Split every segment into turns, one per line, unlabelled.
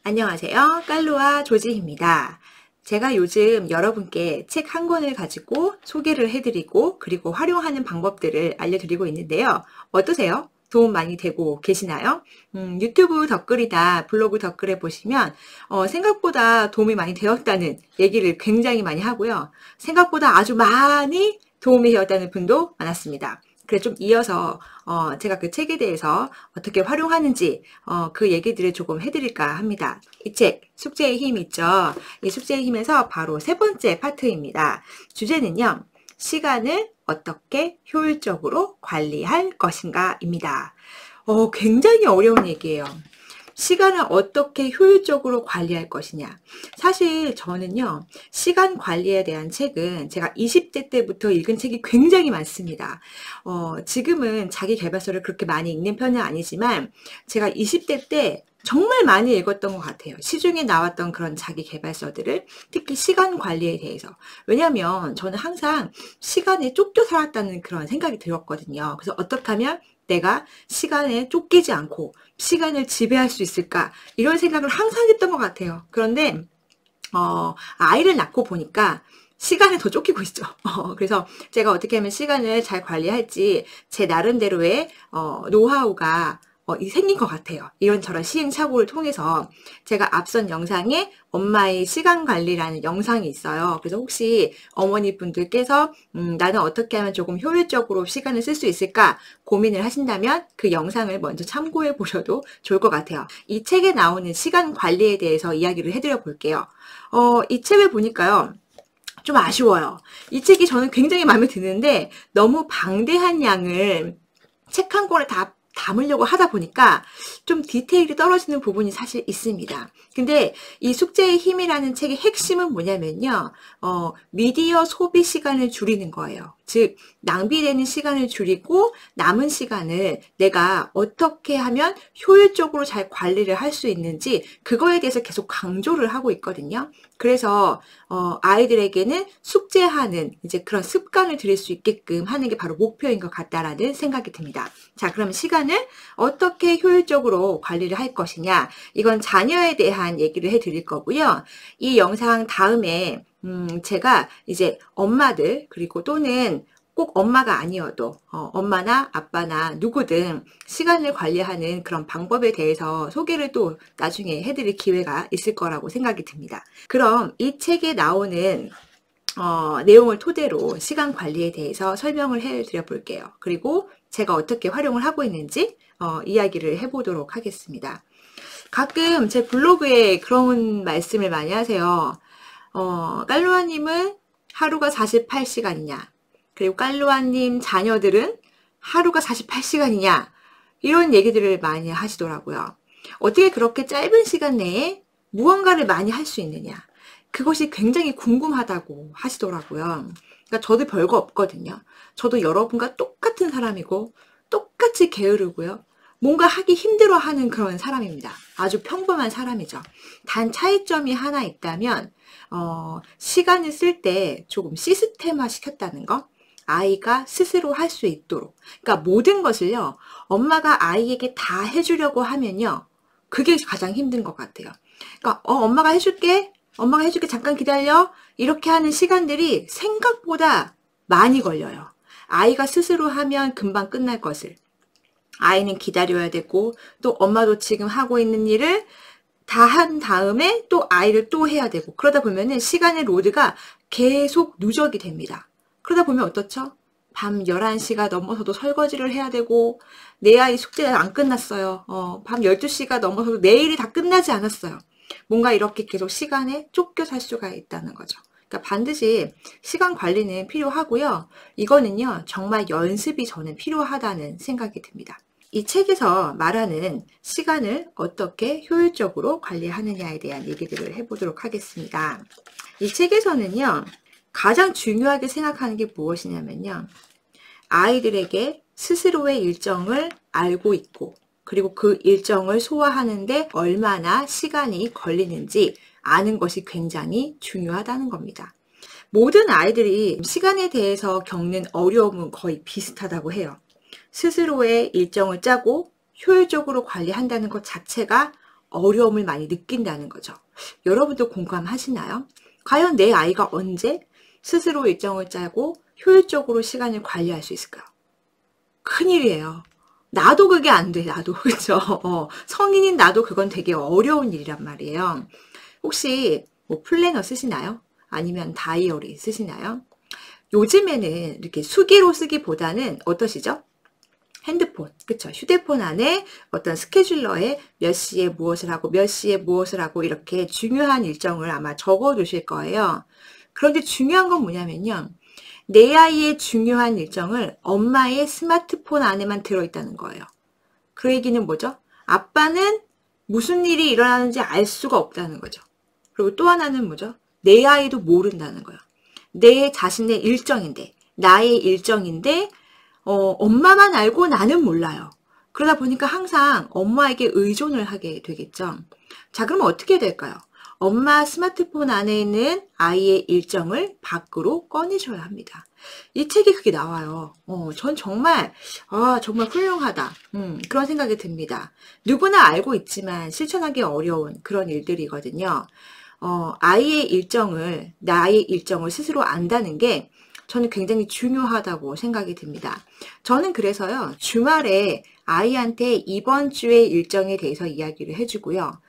안녕하세요. 깔로아 조지입니다. 제가 요즘 여러분께 책 한 권을 가지고 소개를 해드리고 그리고 활용하는 방법들을 알려드리고 있는데요. 어떠세요? 도움 많이 되고 계시나요? 유튜브 댓글이나 블로그 댓글에 보시면 생각보다 도움이 많이 되었다는 얘기를 굉장히 많이 하고요. 생각보다 아주 많이 도움이 되었다는 분도 많았습니다. 그래서 좀 이어서 제가 그 책에 대해서 어떻게 활용하는지 그 얘기들을 조금 해드릴까 합니다. 이 책, 숙제의 힘 있죠? 이 숙제의 힘에서 바로 세 번째 파트입니다. 주제는요, 시간을 어떻게 효율적으로 관리할 것인가입니다. 굉장히 어려운 얘기예요. 시간을 어떻게 효율적으로 관리할 것이냐. 사실 저는요, 시간 관리에 대한 책은 제가 20대 때부터 읽은 책이 굉장히 많습니다. 지금은 자기 계발서를 그렇게 많이 읽는 편은 아니지만, 제가 20대 때 정말 많이 읽었던 것 같아요. 시중에 나왔던 그런 자기 계발서들을, 특히 시간 관리에 대해서. 왜냐면 저는 항상 시간에 쫓겨 살았다는 그런 생각이 들었거든요. 그래서 어떻게 하면 내가 시간에 쫓기지 않고 시간을 지배할 수 있을까? 이런 생각을 항상 했던 것 같아요. 그런데, 아이를 낳고 보니까 시간에 더 쫓기고 있죠. 그래서 제가 어떻게 하면 시간을 잘 관리할지 제 나름대로의, 노하우가 생긴 것 같아요. 이런저런 시행착오를 통해서 제가 앞선 영상에 엄마의 시간 관리라는 영상이 있어요. 그래서 혹시 어머니 분들께서 나는 어떻게 하면 조금 효율적으로 시간을 쓸 수 있을까 고민을 하신다면 그 영상을 먼저 참고해 보셔도 좋을 것 같아요. 이 책에 나오는 시간 관리에 대해서 이야기를 해드려 볼게요. 이 책을 보니까요. 좀 아쉬워요. 이 책이 저는 굉장히 마음에 드는데 너무 방대한 양을 책 한 권에 다 담으려고 하다 보니까 좀 디테일이 떨어지는 부분이 사실 있습니다. 근데 이 숙제의 힘이라는 책의 핵심은 뭐냐면요. 미디어 소비 시간을 줄이는 거예요. 즉, 낭비되는 시간을 줄이고 남은 시간을 내가 어떻게 하면 효율적으로 잘 관리를 할 수 있는지 그거에 대해서 계속 강조를 하고 있거든요. 그래서 아이들에게는 숙제하는 이제 그런 습관을 들일 수 있게끔 하는 게 바로 목표인 것 같다라는 생각이 듭니다. 자, 그럼 시간을 어떻게 효율적으로 관리를 할 것이냐? 이건 자녀에 대한 얘기를 해드릴 거고요. 이 영상 다음에 제가 이제 엄마들 그리고 또는 꼭 엄마가 아니어도 엄마나 아빠나 누구든 시간을 관리하는 그런 방법에 대해서 소개를 또 나중에 해드릴 기회가 있을 거라고 생각이 듭니다. 그럼 이 책에 나오는 내용을 토대로 시간 관리에 대해서 설명을 해드려 볼게요. 그리고 제가 어떻게 활용을 하고 있는지 이야기를 해보도록 하겠습니다. 가끔 제 블로그에 그런 말씀을 많이 하세요. 깔로아님은 하루가 48시간이냐? 그리고 깔로아님 자녀들은 하루가 48시간이냐? 이런 얘기들을 많이 하시더라고요. 어떻게 그렇게 짧은 시간 내에 무언가를 많이 할 수 있느냐? 그것이 굉장히 궁금하다고 하시더라고요. 그러니까 저도 별거 없거든요. 저도 여러분과 똑같은 사람이고 똑같이 게으르고요. 뭔가 하기 힘들어하는 그런 사람입니다. 아주 평범한 사람이죠. 단 차이점이 하나 있다면 시간을 쓸 때 조금 시스템화 시켰다는 거. 아이가 스스로 할 수 있도록. 그러니까 모든 것을요. 엄마가 아이에게 다 해주려고 하면요. 그게 가장 힘든 것 같아요. 그러니까 엄마가 해줄게. 엄마가 해줄게. 잠깐 기다려. 이렇게 하는 시간들이 생각보다 많이 걸려요. 아이가 스스로 하면 금방 끝날 것을. 아이는 기다려야 되고 또 엄마도 지금 하고 있는 일을 다 한 다음에 또 아이를 또 해야 되고 그러다 보면은 시간의 로드가 계속 누적이 됩니다. 그러다 보면 어떻죠? 밤 11시가 넘어서도 설거지를 해야 되고 내 아이 숙제가 안 끝났어요. 밤 12시가 넘어서도 내일이 다 끝나지 않았어요. 뭔가 이렇게 계속 시간에 쫓겨 살 수가 있다는 거죠. 그러니까 반드시 시간 관리는 필요하고요. 이거는요, 정말 연습이 저는 필요하다는 생각이 듭니다. 이 책에서 말하는 시간을 어떻게 효율적으로 관리하느냐에 대한 얘기들을 해보도록 하겠습니다. 이 책에서는요, 가장 중요하게 생각하는 게 무엇이냐면요. 아이들에게 스스로의 일정을 알고 있고 그리고 그 일정을 소화하는데 얼마나 시간이 걸리는지 아는 것이 굉장히 중요하다는 겁니다. 모든 아이들이 시간에 대해서 겪는 어려움은 거의 비슷하다고 해요. 스스로의 일정을 짜고 효율적으로 관리한다는 것 자체가 어려움을 많이 느낀다는 거죠. 여러분도 공감하시나요? 과연 내 아이가 언제 스스로 일정을 짜고 효율적으로 시간을 관리할 수 있을까요? 큰일이에요. 나도 그게 안 돼, 나도. 그죠? 성인인 나도 그건 되게 어려운 일이란 말이에요. 혹시 뭐 플래너 쓰시나요? 아니면 다이어리 쓰시나요? 요즘에는 이렇게 수기로 쓰기보다는 어떠시죠? 핸드폰, 그쵸? 휴대폰 안에 어떤 스케줄러에 몇 시에 무엇을 하고 몇 시에 무엇을 하고 이렇게 중요한 일정을 아마 적어 두실 거예요. 그런데 중요한 건 뭐냐면요. 내 아이의 중요한 일정을 엄마의 스마트폰 안에만 들어있다는 거예요. 그 얘기는 뭐죠? 아빠는 무슨 일이 일어나는지 알 수가 없다는 거죠. 그리고 또 하나는 뭐죠? 내 아이도 모른다는 거예요. 내 자신의 일정인데, 나의 일정인데, 엄마만 알고 나는 몰라요. 그러다 보니까 항상 엄마에게 의존을 하게 되겠죠. 자, 그럼 어떻게 해야 될까요? 엄마 스마트폰 안에 있는 아이의 일정을 밖으로 꺼내줘야 합니다. 이 책에 그게 나와요. 전 정말, 정말 훌륭하다. 그런 생각이 듭니다. 누구나 알고 있지만 실천하기 어려운 그런 일들이거든요. 아이의 일정을, 나의 일정을 스스로 안다는 게 저는 굉장히 중요하다고 생각이 듭니다. 저는 그래서요, 주말에 아이한테 이번 주의 일정에 대해서 이야기를 해주고요.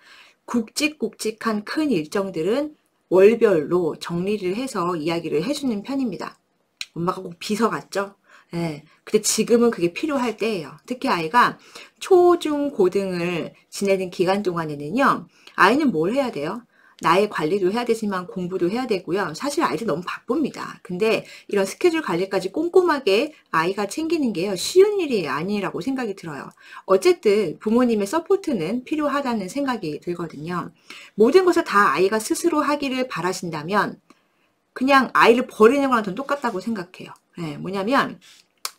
굵직굵직한 큰 일정들은 월별로 정리를 해서 이야기를 해주는 편입니다. 엄마가 꼭 비서 같죠? 예. 근데 지금은 그게 필요할 때예요. 특히 아이가 초, 중, 고등을 지내는 기간 동안에는요, 아이는 뭘 해야 돼요? 나의 관리도 해야 되지만 공부도 해야 되고요. 사실 아이들 너무 바쁩니다. 근데 이런 스케줄 관리까지 꼼꼼하게 아이가 챙기는 게요, 쉬운 일이 아니라고 생각이 들어요. 어쨌든 부모님의 서포트는 필요하다는 생각이 들거든요. 모든 것을 다 아이가 스스로 하기를 바라신다면 그냥 아이를 버리는 거랑 전 똑같다고 생각해요. 네, 뭐냐면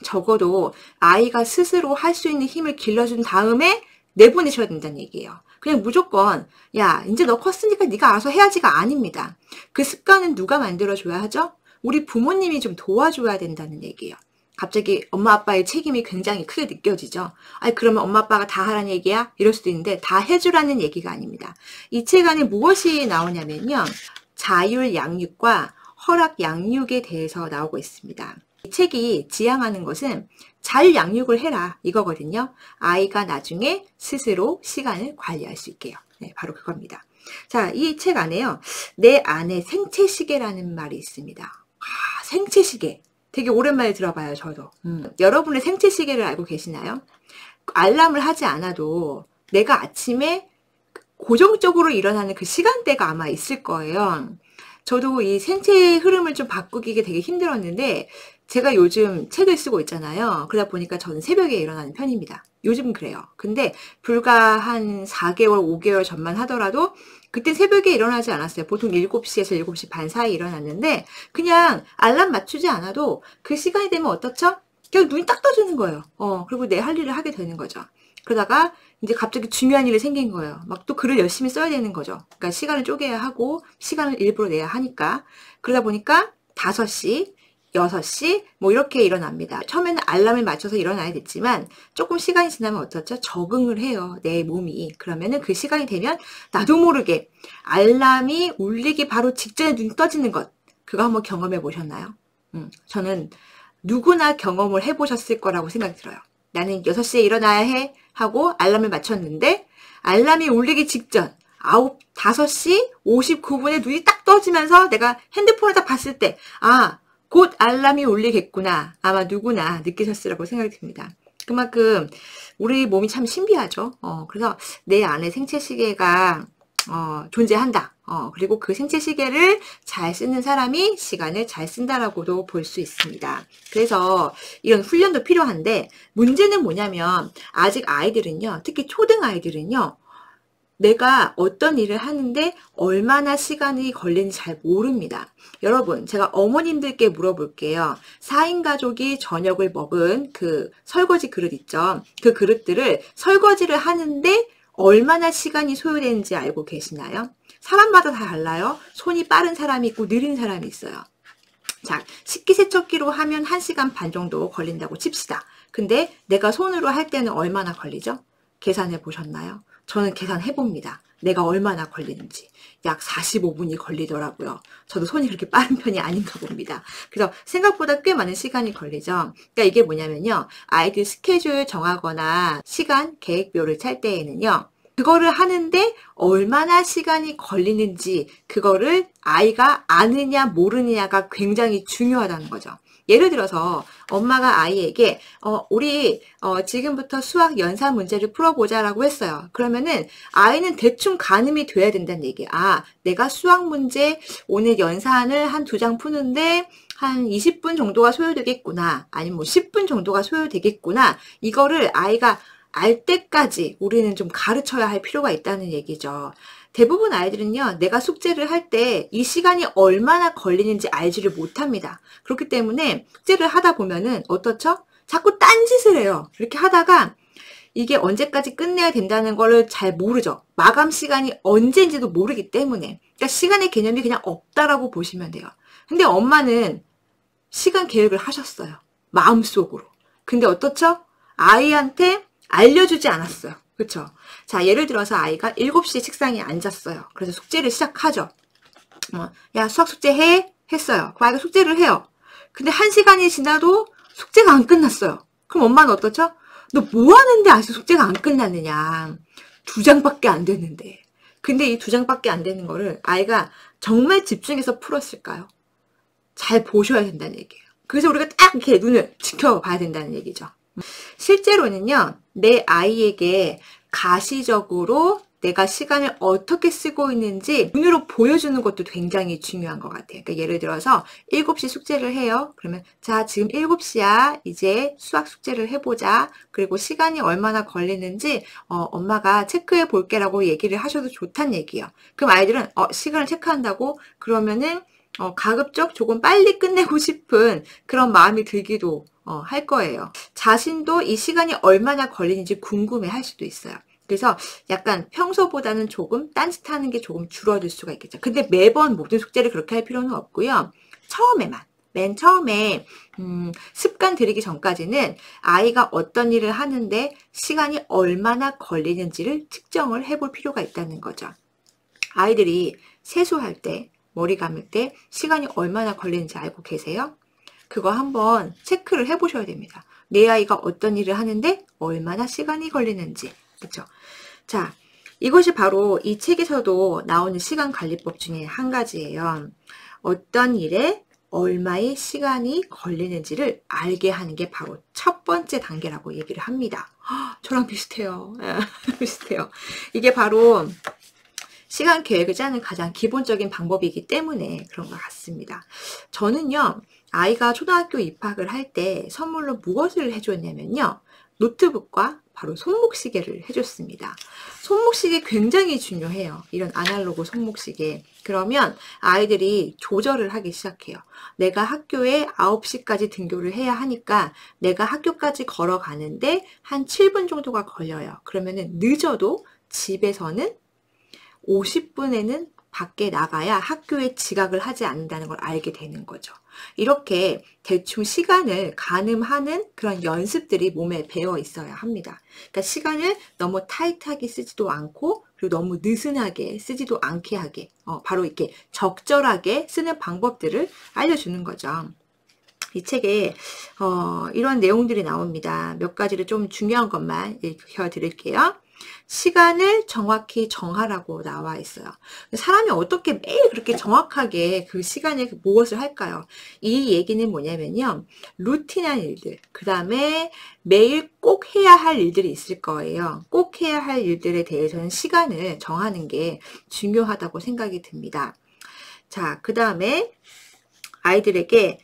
적어도 아이가 스스로 할 수 있는 힘을 길러준 다음에 내보내셔야 된다는 얘기예요. 그냥 무조건 야 이제 너 컸으니까 네가 알아서 해야지가 아닙니다. 그 습관은 누가 만들어줘야 하죠? 우리 부모님이 좀 도와줘야 된다는 얘기예요. 갑자기 엄마 아빠의 책임이 굉장히 크게 느껴지죠. 아니 그러면 엄마 아빠가 다 하라는 얘기야? 이럴 수도 있는데 다 해주라는 얘기가 아닙니다. 이 책 안에 무엇이 나오냐면요. 자율 양육과 허락 양육에 대해서 나오고 있습니다. 이 책이 지향하는 것은 잘 양육을 해라 이거거든요. 아이가 나중에 스스로 시간을 관리할 수 있게요. 네, 바로 그겁니다. 자, 이 책 안에요. 내 안에 생체시계라는 말이 있습니다. 생체시계. 되게 오랜만에 들어봐요, 저도. 여러분의 생체시계를 알고 계시나요? 알람을 하지 않아도 내가 아침에 고정적으로 일어나는 그 시간대가 아마 있을 거예요. 저도 이 생체 흐름을 좀 바꾸기가 되게 힘들었는데 제가 요즘 책을 쓰고 있잖아요. 그러다 보니까 저는 새벽에 일어나는 편입니다. 요즘은 그래요. 근데 불과 한 4개월, 5개월 전만 하더라도 그때 새벽에 일어나지 않았어요. 보통 7시에서 7시 반 사이 일어났는데 그냥 알람 맞추지 않아도 그 시간이 되면 어떻죠? 그냥 눈이 딱 떠지는 거예요. 그리고 내 할 일을 하게 되는 거죠. 그러다가 이제 갑자기 중요한 일이 생긴 거예요. 막 또 글을 열심히 써야 되는 거죠. 그러니까 시간을 쪼개야 하고 시간을 일부러 내야 하니까. 그러다 보니까 5시, 6시 뭐 이렇게 일어납니다. 처음에는 알람을 맞춰서 일어나야 됐지만 조금 시간이 지나면 어떻죠? 적응을 해요. 내 몸이. 그러면은 그 시간이 되면 나도 모르게 알람이 울리기 바로 직전에 눈이 떠지는 것. 그거 한번 경험해 보셨나요? 저는 누구나 경험을 해보셨을 거라고 생각이 들어요. 나는 6시에 일어나야 해 하고 알람을 맞췄는데 알람이 울리기 직전 5시 59분에 눈이 딱 떠지면서 내가 핸드폰을 딱 봤을 때 곧 알람이 울리겠구나. 아마 누구나 느끼셨으라고 생각이 듭니다. 그만큼 우리 몸이 참 신비하죠. 그래서 내 안에 생체시계가 존재한다. 그리고 그 생체시계를 잘 쓰는 사람이 시간을 잘 쓴다라고도 볼 수 있습니다. 그래서 이런 훈련도 필요한데 문제는 뭐냐면 아직 아이들은요, 특히 초등 아이들은요, 내가 어떤 일을 하는데 얼마나 시간이 걸리는지 잘 모릅니다. 여러분, 제가 어머님들께 물어볼게요. 4인 가족이 저녁을 먹은 그 설거지 그릇 있죠. 그 그릇들을 설거지를 하는데 얼마나 시간이 소요되는지 알고 계시나요? 사람마다 다 달라요. 손이 빠른 사람이 있고 느린 사람이 있어요. 자, 식기세척기로 하면 1시간 반 정도 걸린다고 칩시다. 근데 내가 손으로 할 때는 얼마나 걸리죠? 계산해 보셨나요? 저는 계산해 봅니다. 내가 얼마나 걸리는지. 약 45분이 걸리더라고요. 저도 손이 그렇게 빠른 편이 아닌가 봅니다. 그래서 생각보다 꽤 많은 시간이 걸리죠. 그러니까 이게 뭐냐면요. 아이들 스케줄 정하거나 시간 계획표를 짤 때에는요. 그거를 하는데 얼마나 시간이 걸리는지 그거를 아이가 아느냐 모르느냐가 굉장히 중요하다는 거죠. 예를 들어서 엄마가 아이에게 우리 지금부터 수학 연산 문제를 풀어보자라고 했어요. 그러면은 아이는 대충 가늠이 돼야 된다는 얘기예요. 아, 내가 수학 문제 오늘 연산을 한 2장 푸는데 한 20분 정도가 소요되겠구나. 아니면 뭐 10분 정도가 소요되겠구나. 이거를 아이가 알 때까지 우리는 좀 가르쳐야 할 필요가 있다는 얘기죠. 대부분 아이들은요, 내가 숙제를 할 때 이 시간이 얼마나 걸리는지 알지를 못합니다. 그렇기 때문에 숙제를 하다 보면은 어떻죠? 자꾸 딴짓을 해요. 이렇게 하다가 이게 언제까지 끝내야 된다는 거를 잘 모르죠. 마감 시간이 언제인지도 모르기 때문에. 그러니까 시간의 개념이 그냥 없다라고 보시면 돼요. 근데 엄마는 시간 계획을 하셨어요. 마음속으로. 근데 어떻죠? 아이한테 알려주지 않았어요. 그쵸? 자, 예를 들어서 아이가 7시에 책상에 앉았어요. 그래서 숙제를 시작하죠. 야, 수학 숙제 해? 했어요. 그럼 아이가 숙제를 해요. 근데 1시간이 지나도 숙제가 안 끝났어요. 그럼 엄마는 어떻죠? 너 뭐 하는데 아직 숙제가 안 끝났느냐. 2장밖에 안 됐는데. 근데 이 2장밖에 안 되는 거를 아이가 정말 집중해서 풀었을까요? 잘 보셔야 된다는 얘기예요. 그래서 우리가 딱 이렇게 눈을 지켜봐야 된다는 얘기죠. 실제로는요, 내 아이에게 가시적으로 내가 시간을 어떻게 쓰고 있는지 눈으로 보여주는 것도 굉장히 중요한 것 같아요. 그러니까 예를 들어서 7시 숙제를 해요. 그러면 자, 지금 7시야. 이제 수학 숙제를 해보자. 그리고 시간이 얼마나 걸리는지 엄마가 체크해 볼게라고 얘기를 하셔도 좋다는 얘기예요. 그럼 아이들은 시간을 체크한다고? 그러면은 가급적 조금 빨리 끝내고 싶은 그런 마음이 들기도 할 거예요. 자신도 이 시간이 얼마나 걸리는지 궁금해 할 수도 있어요. 그래서 약간 평소보다는 조금 딴짓하는 게 조금 줄어들 수가 있겠죠. 근데 매번 모든 숙제를 그렇게 할 필요는 없고요. 맨 처음에 습관 들이기 전까지는 아이가 어떤 일을 하는데 시간이 얼마나 걸리는지를 측정을 해볼 필요가 있다는 거죠. 아이들이 세수할 때, 머리 감을 때 시간이 얼마나 걸리는지 알고 계세요? 그거 한번 체크를 해보셔야 됩니다. 내 아이가 어떤 일을 하는데 얼마나 시간이 걸리는지. 그렇죠? 자, 이것이 바로 이 책에서도 나오는 시간관리법 중에 한 가지예요. 어떤 일에 얼마의 시간이 걸리는지를 알게 하는 게 바로 첫 번째 단계라고 얘기를 합니다. 저랑 비슷해요. 비슷해요. 이게 바로 시간 계획을 짜는 가장 기본적인 방법이기 때문에 그런 것 같습니다. 저는요, 아이가 초등학교 입학을 할 때 선물로 무엇을 해줬냐면요. 노트북과 바로 손목시계를 해줬습니다. 손목시계 굉장히 중요해요. 이런 아날로그 손목시계. 그러면 아이들이 조절을 하기 시작해요. 내가 학교에 9시까지 등교를 해야 하니까 내가 학교까지 걸어가는데 한 7분 정도가 걸려요. 그러면은 늦어도 집에서는 50분에는 밖에 나가야 학교에 지각을 하지 않는다는 걸 알게 되는 거죠. 이렇게 대충 시간을 가늠하는 그런 연습들이 몸에 배어 있어야 합니다. 그러니까 시간을 너무 타이트하게 쓰지도 않고 그리고 너무 느슨하게 쓰지도 않게 하게 바로 이렇게 적절하게 쓰는 방법들을 알려주는 거죠. 이 책에 이런 내용들이 나옵니다. 몇 가지를 좀 중요한 것만 읽혀드릴게요. 시간을 정확히 정하라고 나와 있어요. 사람이 어떻게 매일 그렇게 정확하게 그 시간에 무엇을 할까요? 이 얘기는 뭐냐면요. 루틴한 일들, 그 다음에 매일 꼭 해야 할 일들이 있을 거예요. 꼭 해야 할 일들에 대해서는 시간을 정하는 게 중요하다고 생각이 듭니다. 자, 그 다음에 아이들에게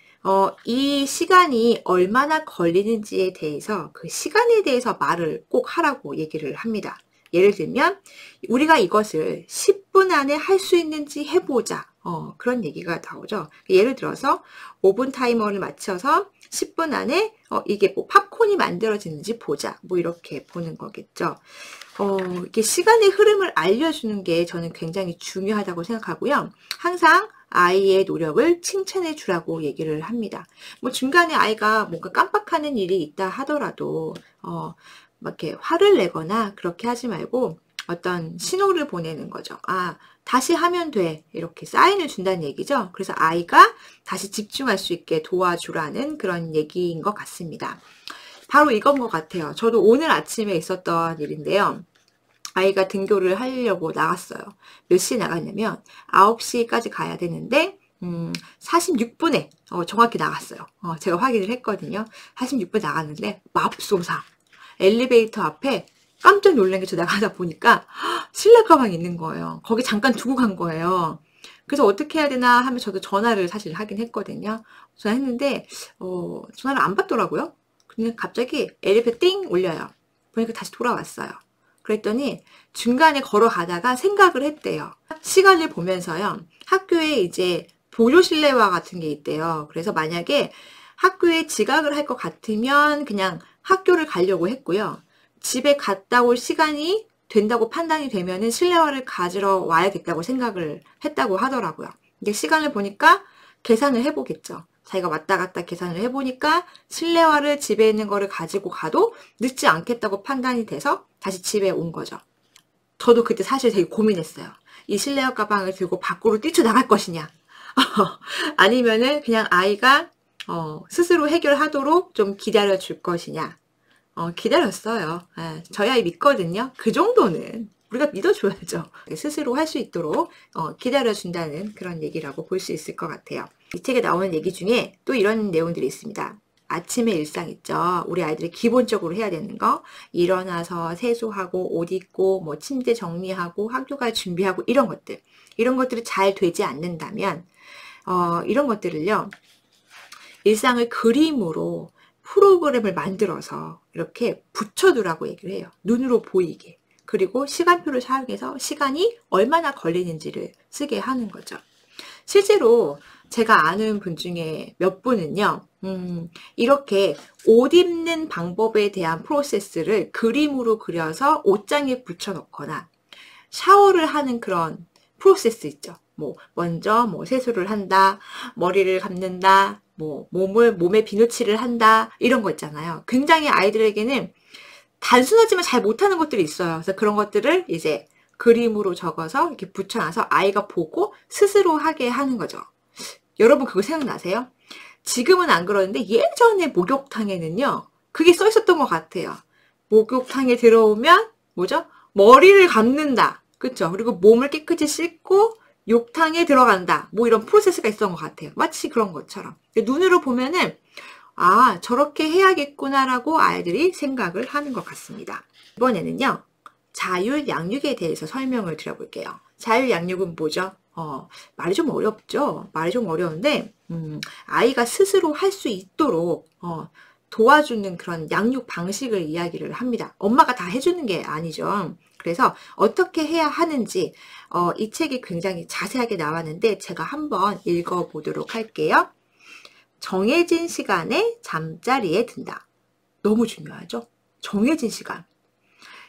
이 시간이 얼마나 걸리는지에 대해서 그 시간에 대해서 말을 꼭 하라고 얘기를 합니다. 예를 들면 우리가 이것을 10분 안에 할 수 있는지 해보자. 그런 얘기가 나오죠. 예를 들어서 5분 타이머를 맞춰서 10분 안에 이게 뭐 팝콘이 만들어지는지 보자. 뭐 이렇게 보는 거겠죠. 이게 시간의 흐름을 알려주는 게 저는 굉장히 중요하다고 생각하고요. 항상 아이의 노력을 칭찬해 주라고 얘기를 합니다. 뭐 중간에 아이가 뭔가 깜빡하는 일이 있다 하더라도 막 이렇게 화를 내거나 그렇게 하지 말고 어떤 신호를 보내는 거죠. 아, 다시 하면 돼. 이렇게 사인을 준다는 얘기죠. 그래서 아이가 다시 집중할 수 있게 도와주라는 그런 얘기인 것 같습니다. 바로 이건 것 같아요. 저도 오늘 아침에 있었던 일인데요. 아이가 등교를 하려고 나갔어요. 몇 시에 나갔냐면 9시까지 가야 되는데 46분에 정확히 나갔어요. 제가 확인을 했거든요. 46분 나갔는데 맙소사 엘리베이터 앞에 깜짝 놀란 게 저 나가다 보니까 실내 가방이 있는 거예요. 거기 잠깐 두고 간 거예요. 그래서 어떻게 해야 되나 하면 저도 전화를 사실 하긴 했거든요. 전화했는데 전화를 안 받더라고요. 근데 갑자기 엘리베이터 띵 울려요. 보니까 다시 돌아왔어요. 그랬더니 중간에 걸어가다가 생각을 했대요. 시간을 보면서요. 학교에 이제 보조 실내화 같은 게 있대요. 그래서 만약에 학교에 지각을 할 것 같으면 그냥 학교를 가려고 했고요. 집에 갔다 올 시간이 된다고 판단이 되면은 실내화를 가지러 와야겠다고 생각을 했다고 하더라고요. 근데 시간을 보니까 계산을 해보겠죠. 자기가 왔다 갔다 계산을 해보니까 실내화를 집에 있는 거를 가지고 가도 늦지 않겠다고 판단이 돼서 다시 집에 온 거죠. 저도 그때 사실 되게 고민했어요. 이 실내화 가방을 들고 밖으로 뛰쳐나갈 것이냐. 아니면은 그냥 아이가 스스로 해결하도록 좀 기다려 줄 것이냐. 기다렸어요. 저희 아이 믿거든요. 그 정도는 우리가 믿어줘야죠. 스스로 할 수 있도록 기다려준다는 그런 얘기라고 볼 수 있을 것 같아요. 이 책에 나오는 얘기 중에 또 이런 내용들이 있습니다. 아침의 일상 있죠. 우리 아이들이 기본적으로 해야 되는 거. 일어나서 세수하고 옷 입고 뭐 침대 정리하고 학교 갈 준비하고 이런 것들. 이런 것들이 잘 되지 않는다면 이런 것들을요. 일상을 그림으로 프로그램을 만들어서 이렇게 붙여두라고 얘기를 해요. 눈으로 보이게. 그리고 시간표를 사용해서 시간이 얼마나 걸리는지를 쓰게 하는 거죠. 실제로 제가 아는 분 중에 몇 분은요. 이렇게 옷 입는 방법에 대한 프로세스를 그림으로 그려서 옷장에 붙여놓거나 샤워를 하는 그런 프로세스 있죠. 먼저 세수를 한다, 머리를 감는다, 몸에 비누칠을 한다, 이런 거 있잖아요. 굉장히 아이들에게는 단순하지만 잘 못하는 것들이 있어요. 그래서 그런 것들을 이제 그림으로 적어서 이렇게 붙여놔서 아이가 보고 스스로 하게 하는 거죠. 여러분 그거 생각나세요? 지금은 안 그러는데 예전에 목욕탕에는요, 그게 써 있었던 것 같아요. 목욕탕에 들어오면 뭐죠? 머리를 감는다. 그쵸? 그리고 몸을 깨끗이 씻고 욕탕에 들어간다. 이런 프로세스가 있었던 것 같아요. 마치 그런 것처럼. 눈으로 보면은 아, 저렇게 해야겠구나라고 아이들이 생각을 하는 것 같습니다. 이번에는요. 자율양육에 대해서 설명을 드려볼게요. 자율양육은 뭐죠? 말이 좀 어렵죠? 말이 좀 어려운데 아이가 스스로 할 수 있도록 도와주는 그런 양육 방식을 이야기를 합니다. 엄마가 다 해주는 게 아니죠. 그래서 어떻게 해야 하는지 이 책이 굉장히 자세하게 나왔는데 제가 한번 읽어보도록 할게요. 정해진 시간에 잠자리에 든다. 너무 중요하죠? 정해진 시간.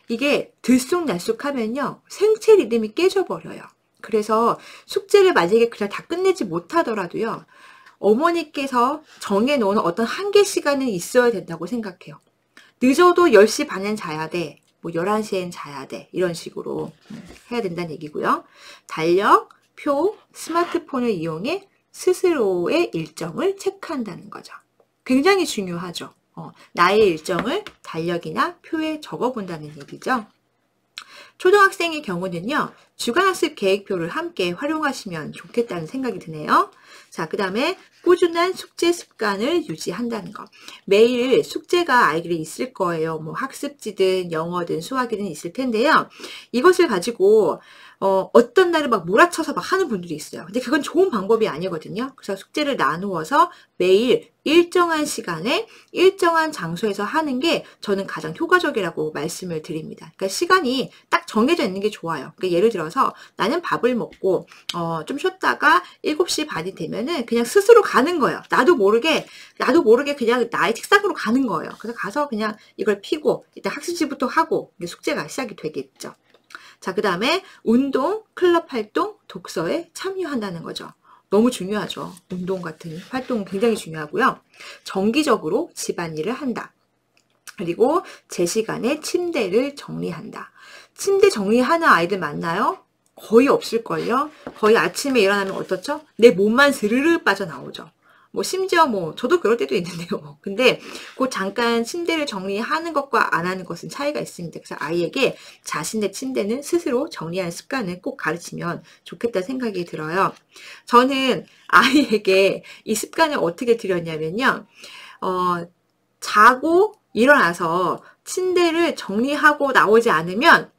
이게 들쑥날쑥하면요. 생체 리듬이 깨져버려요. 그래서 숙제를 만약에 그냥 다 끝내지 못하더라도요. 어머니께서 정해놓은 어떤 한계 시간은 있어야 된다고 생각해요. 늦어도 10시 반엔 자야 돼. 11시엔 자야 돼. 이런 식으로 해야 된다는 얘기고요. 달력, 표, 스마트폰을 이용해 스스로의 일정을 체크한다는 거죠. 굉장히 중요하죠. 나의 일정을 달력이나 표에 적어본다는 얘기죠. 초등학생의 경우는요. 주간학습 계획표를 함께 활용하시면 좋겠다는 생각이 드네요. 자, 그 다음에 꾸준한 숙제 습관을 유지한다는 거. 매일 숙제가 아이들이 있을 거예요. 학습지든 영어든 수학이든 있을 텐데요. 이것을 가지고 어떤 날은 막 몰아쳐서 막 하는 분들이 있어요. 근데 그건 좋은 방법이 아니거든요. 그래서 숙제를 나누어서 매일 일정한 시간에 일정한 장소에서 하는 게 저는 가장 효과적이라고 말씀을 드립니다. 그러니까 시간이 딱 정해져 있는 게 좋아요. 그러니까 예를 들어서 나는 밥을 먹고 좀 쉬었다가 7시 반이 되면은 그냥 스스로 가는 거예요. 나도 모르게 그냥 나의 책상으로 가는 거예요. 그래서 가서 그냥 이걸 피고 일단 학습지부터 하고 숙제가 시작이 되겠죠. 자, 그 다음에 운동, 클럽 활동, 독서에 참여한다는 거죠. 너무 중요하죠. 운동 같은 활동은 굉장히 중요하고요. 정기적으로 집안일을 한다. 그리고 제 시간에 침대를 정리한다. 침대 정리하는 아이들 많나요? 거의 없을걸요? 거의 아침에 일어나면 어떻죠? 내 몸만 스르르 빠져나오죠. 뭐 심지어 뭐 저도 그럴 때도 있는데요. 근데 그 잠깐 침대를 정리하는 것과 안 하는 것은 차이가 있습니다. 그래서 아이에게 자신의 침대는 스스로 정리하는 습관을 꼭 가르치면 좋겠다 생각이 들어요. 저는 아이에게 이 습관을 어떻게 들였냐면요. 자고 일어나서 침대를 정리하고 나오지 않으면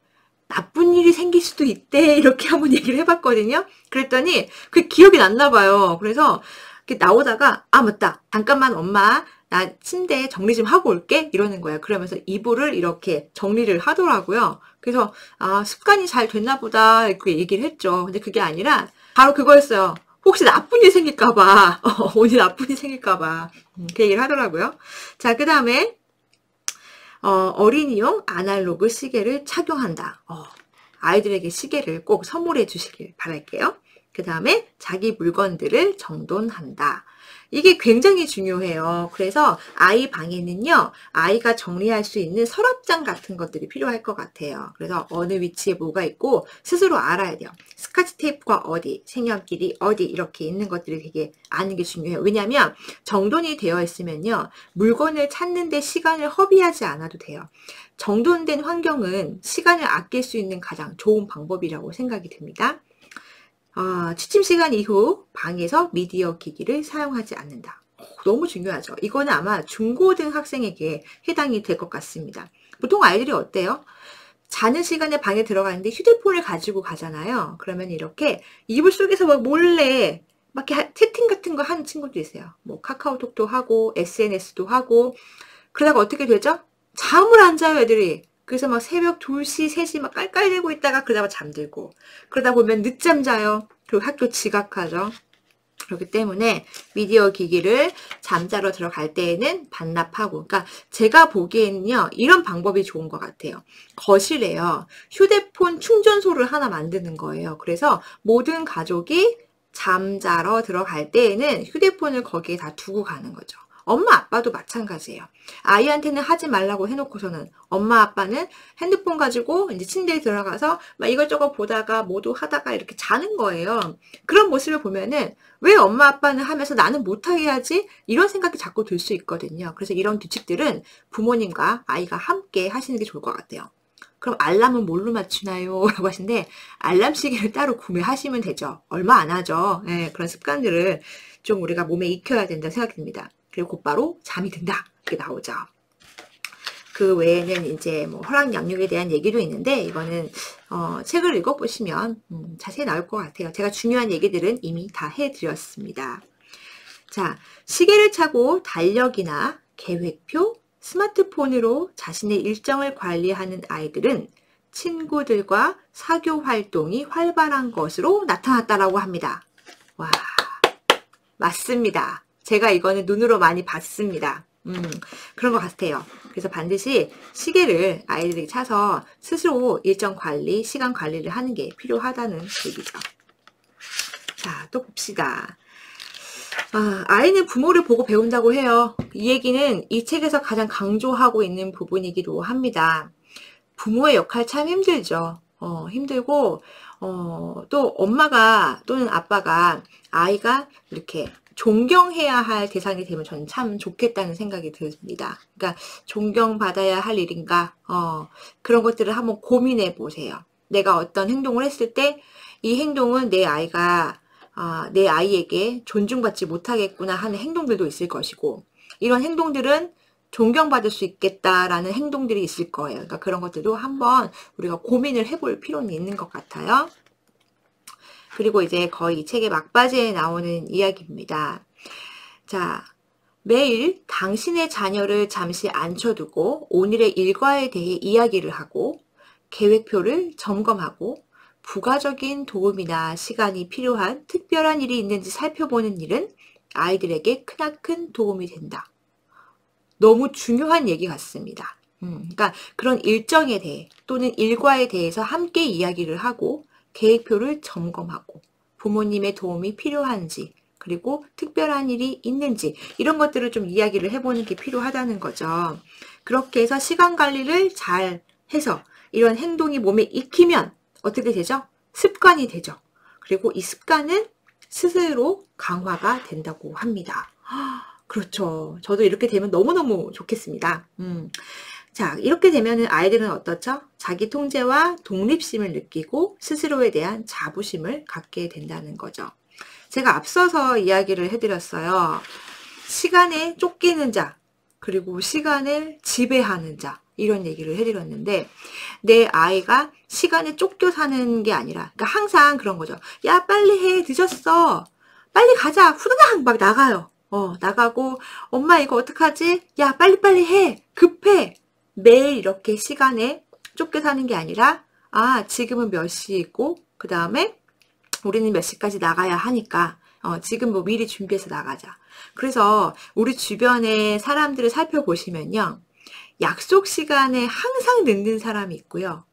나쁜 일이 생길 수도 있대. 이렇게 한번 얘기를 해봤거든요. 그랬더니 그게 기억이 났나 봐요. 그래서 이렇게 나오다가 맞다. 잠깐만 엄마 나 침대 정리 좀 하고 올게. 이러는 거예요. 그러면서 이불을 이렇게 정리를 하더라고요. 그래서 습관이 잘 됐나 보다 이렇게 얘기를 했죠. 근데 그게 아니라 바로 그거였어요. 혹시 나쁜 일 생길까 봐. 오늘 나쁜 일 생길까 봐. 그 얘기를 하더라고요. 자, 그 다음에 어린이용 아날로그 시계를 착용한다. 아이들에게 시계를 꼭 선물해 주시길 바랄게요. 그 다음에 자기 물건들을 정돈한다. 이게 굉장히 중요해요. 그래서 아이 방에는요, 아이가 정리할 수 있는 서랍장 같은 것들이 필요할 것 같아요. 그래서 어느 위치에 뭐가 있고 스스로 알아야 돼요. 스카치 테이프가 어디, 색연필이 어디 이렇게 있는 것들을 되게 아는 게 중요해요. 왜냐하면 정돈이 되어 있으면요, 물건을 찾는데 시간을 허비하지 않아도 돼요. 정돈된 환경은 시간을 아낄 수 있는 가장 좋은 방법이라고 생각이 듭니다. 취침 시간 이후 방에서 미디어 기기를 사용하지 않는다. 너무 중요하죠. 이거는 아마 중고등학생에게 해당이 될 것 같습니다. 보통 아이들이 어때요? 자는 시간에 방에 들어가는데 휴대폰을 가지고 가잖아요. 그러면 이렇게 이불 속에서 막 몰래 막 이렇게 채팅 같은 거 하는 친구도 있어요. 뭐 카카오톡도 하고 SNS도 하고 그러다가 어떻게 되죠? 잠을 안 자요, 애들이. 그래서 막 새벽 2시, 3시 막 깔깔대고 있다가 그러다가 잠들고. 그러다 보면 늦잠 자요. 그리고 학교 지각하죠. 그렇기 때문에 미디어 기기를 잠자러 들어갈 때에는 반납하고. 그러니까 제가 보기에는요, 이런 방법이 좋은 것 같아요. 거실에요, 휴대폰 충전소를 하나 만드는 거예요. 그래서 모든 가족이 잠자러 들어갈 때에는 휴대폰을 거기에 다 두고 가는 거죠. 엄마 아빠도 마찬가지예요. 아이한테는 하지 말라고 해놓고서는 엄마 아빠는 핸드폰 가지고 이제 침대에 들어가서 막 이것저것 보다가 뭐도 하다가 이렇게 자는 거예요. 그런 모습을 보면은 왜 엄마 아빠는 하면서 나는 못하게 하지? 이런 생각이 자꾸 들 수 있거든요. 그래서 이런 규칙들은 부모님과 아이가 함께 하시는 게 좋을 것 같아요. 그럼 알람은 뭘로 맞추나요? 라고 하시는데 알람 시계를 따로 구매하시면 되죠. 얼마 안 하죠. 네, 그런 습관들을 좀 우리가 몸에 익혀야 된다고 생각됩니다. 그리고 곧바로 잠이 든다. 이렇게 나오죠. 그 외에는 이제 뭐 혈압약육에 대한 얘기도 있는데 이거는 책을 읽어보시면 자세히 나올 것 같아요. 제가 중요한 얘기들은 이미 다 해드렸습니다. 자, 시계를 차고 달력이나 계획표, 스마트폰으로 자신의 일정을 관리하는 아이들은 친구들과 사교 활동이 활발한 것으로 나타났다라고 합니다. 와, 맞습니다. 제가 이거는 눈으로 많이 봤습니다. 그런 것 같아요. 그래서 반드시 시계를 아이들이 차서 스스로 일정 관리, 시간 관리를 하는 게 필요하다는 얘기죠. 자, 또 봅시다. 아이는 부모를 보고 배운다고 해요. 이 얘기는 이 책에서 가장 강조하고 있는 부분이기도 합니다. 부모의 역할 참 힘들죠. 힘들고, 또 엄마가 또는 아빠가 아이가 이렇게 존경해야 할 대상이 되면 저는 참 좋겠다는 생각이 듭니다. 그러니까 존경받아야 할 일인가? 그런 것들을 한번 고민해 보세요. 내가 어떤 행동을 했을 때 이 행동은 내 아이에게 존중받지 못하겠구나 하는 행동들도 있을 것이고, 이런 행동들은 존경받을 수 있겠다라는 행동들이 있을 거예요. 그러니까 그런 것들도 한번 우리가 고민을 해볼 필요는 있는 것 같아요. 그리고 이제 거의 이 책의 막바지에 나오는 이야기입니다. 자, 매일 당신의 자녀를 잠시 앉혀두고 오늘의 일과에 대해 이야기를 하고 계획표를 점검하고 부가적인 도움이나 시간이 필요한 특별한 일이 있는지 살펴보는 일은 아이들에게 크나큰 도움이 된다. 너무 중요한 얘기 같습니다. 그러니까 그런 일정에 대해 또는 일과에 대해서 함께 이야기를 하고 계획표를 점검하고 부모님의 도움이 필요한지 그리고 특별한 일이 있는지 이런 것들을 좀 이야기를 해보는 게 필요하다는 거죠. 그렇게 해서 시간 관리를 잘 해서 이런 행동이 몸에 익히면 어떻게 되죠? 습관이 되죠. 그리고 이 습관은 스스로 강화가 된다고 합니다. 그렇죠. 저도 이렇게 되면 너무너무 좋겠습니다. 자, 이렇게 되면은 아이들은 어떻죠? 자기 통제와 독립심을 느끼고 스스로에 대한 자부심을 갖게 된다는 거죠. 제가 앞서서 이야기를 해드렸어요. 시간에 쫓기는 자, 그리고 시간을 지배하는 자, 이런 얘기를 해드렸는데, 내 아이가 시간에 쫓겨 사는 게 아니라, 그러니까 항상 그런 거죠. 야, 빨리 해, 늦었어. 빨리 가자. 후다닥 막 나가요. 나가고, 엄마 이거 어떡하지? 야, 빨리빨리 해. 급해. 매일 이렇게 시간에 쫓겨 사는 게 아니라, 아, 지금은 몇 시이고, 그 다음에 우리는 몇 시까지 나가야 하니까, 지금 뭐 미리 준비해서 나가자. 그래서 우리 주변의 사람들을 살펴보시면요. 약속 시간에 항상 늦는 사람이 있고요.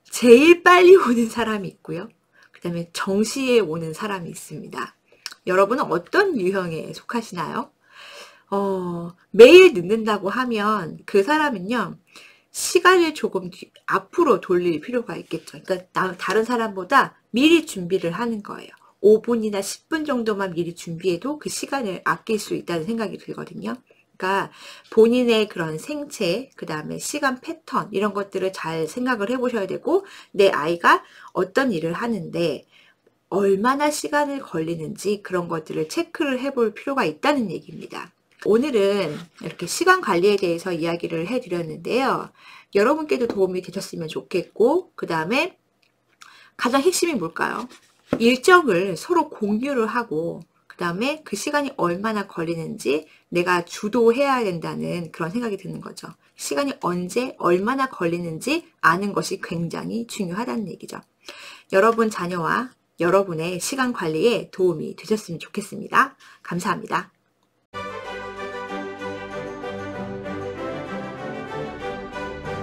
제일 빨리 오는 사람이 있고요. 그 다음에 정시에 오는 사람이 있습니다. 여러분은 어떤 유형에 속하시나요? 매일 늦는다고 하면 그 사람은요, 시간을 조금 앞으로 돌릴 필요가 있겠죠. 그러니까 다른 사람보다 미리 준비를 하는 거예요. 5분이나 10분 정도만 미리 준비해도 그 시간을 아낄 수 있다는 생각이 들거든요. 그러니까 본인의 그런 생체, 그 다음에 시간 패턴 이런 것들을 잘 생각을 해보셔야 되고 내 아이가 어떤 일을 하는데 얼마나 시간을 걸리는지 그런 것들을 체크를 해볼 필요가 있다는 얘기입니다. 오늘은 이렇게 시간 관리에 대해서 이야기를 해드렸는데요. 여러분께도 도움이 되셨으면 좋겠고 그 다음에 가장 핵심이 뭘까요? 일정을 서로 공유를 하고 그 다음에 그 시간이 얼마나 걸리는지 내가 주도해야 된다는 그런 생각이 드는 거죠. 시간이 언제 얼마나 걸리는지 아는 것이 굉장히 중요하다는 얘기죠. 여러분 자녀와 여러분의 시간 관리에 도움이 되셨으면 좋겠습니다. 감사합니다.